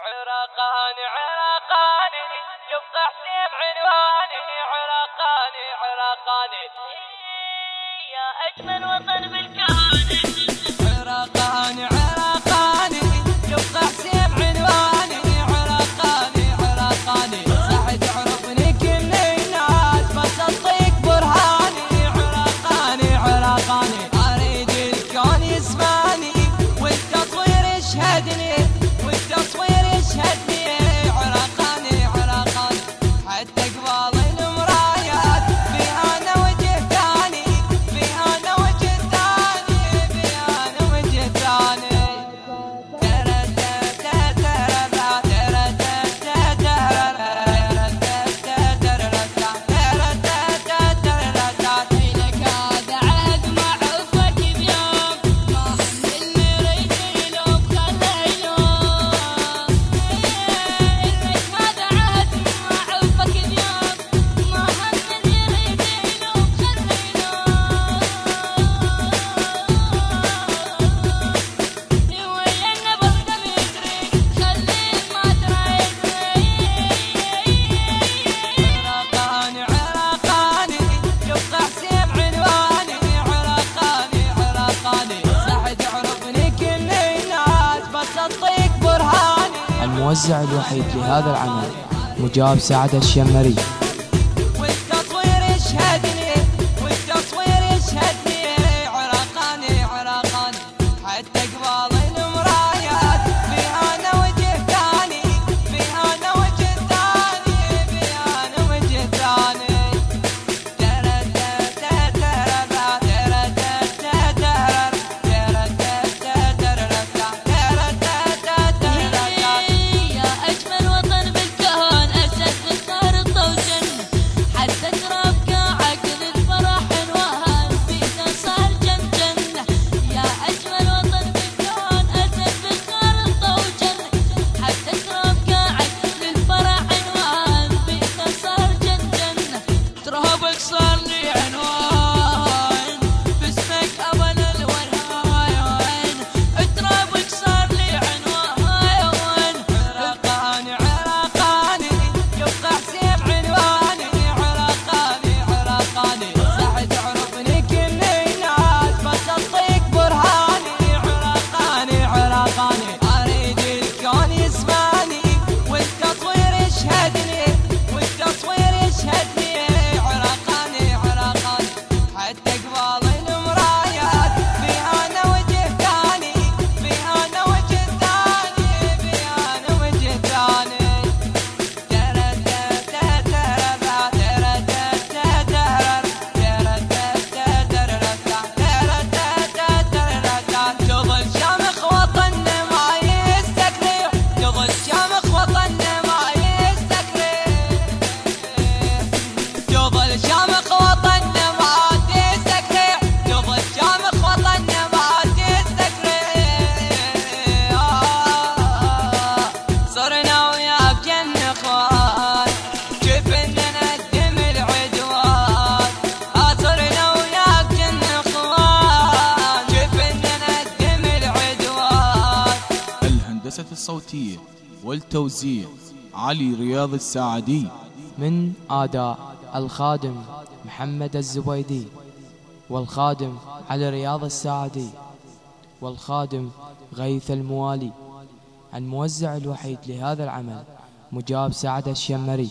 عراقاني عراقاني يبقى حسين عنواني عراقاني عراقاني يا أجمل وطن بالكون. عراقاني عراقاني يبقى حسين عنواني عراقاني عراقاني صح تعرفني كل الناس بس أعطيك برهاني عراقاني عراقاني أريد الكون يسمعني والتصوير يشهدني والتصوير يشهدني عراقاني عراقاني حتى قبال المرايات فيها أنا وجه ثاني فيها أنا وجه ثاني فيها أنا وجه ثاني لك هذا عهد معروفك بيوم ما هم اللي يريد يلوم خله يلوم. لك هذا عهد معروفك بيوم ما هم اللي يريد يلوم خله يلوم. ويا النبض دم يجري خليك ما ترى عراقاني عراقاني يبقى حسين عنواني عراقاني عراقاني صح تعرفني كل الناس بس أعطيك برهاني. الموزع الوحيد لهذا العمل مجاب سعد الشمري. والتصوير يشهدني والتصوير يشهدني عراقاني عراقاني حتى قبال المرايات فيها أنا وجه ثاني فيها أنا وجه ثاني فيها أنا وجه ثاني. يا أجمل وطن بالكون أسد بالثار الطوجن حتى تراب قاعك للفرح انوهان بيته صار جنجن. يا أجمل وطن بالكون أسد بالثار الطوجن حتى تراب قاعك للفرح انوهان بيته صار جنجن. ترابك صار لي عنوان باسمك أبل الورهاين ترابك صار لي عنوان. عراقاني عراقاني يبقى حسين عنواني عراقاني عراقاني صح تعرفني كل الناس بس أعطيك برهاني عراقاني عراقاني أريد الكون يسمعني والتصوير يشهدني والتصوير يشهدني عراقاني عراقاني حتى قبال المرايات فيها أنا وجه ثاني فيها أنا وجه ثاني فيها أنا وجه ثاني. تظل شامخ وطننا ما يستكرر تظل شامخ وطننا ما يستكرر تظل شامخ وطننا ما تستكرر تظل شامخ وطننا ما تستكرر. صرنا وياك جن اخوان كيف اننا ندم العدوان. صرنا وياك جن اخوان كيف اننا ندم العدوان. الهندسة الصوتية والتوزيع علي رياض الساعدي. من آداء الخادم محمد الزبيدي والخادم علي رياض الساعدي والخادم غيث الموالي. الموزع الوحيد لهذا العمل مجاب سعد الشمري.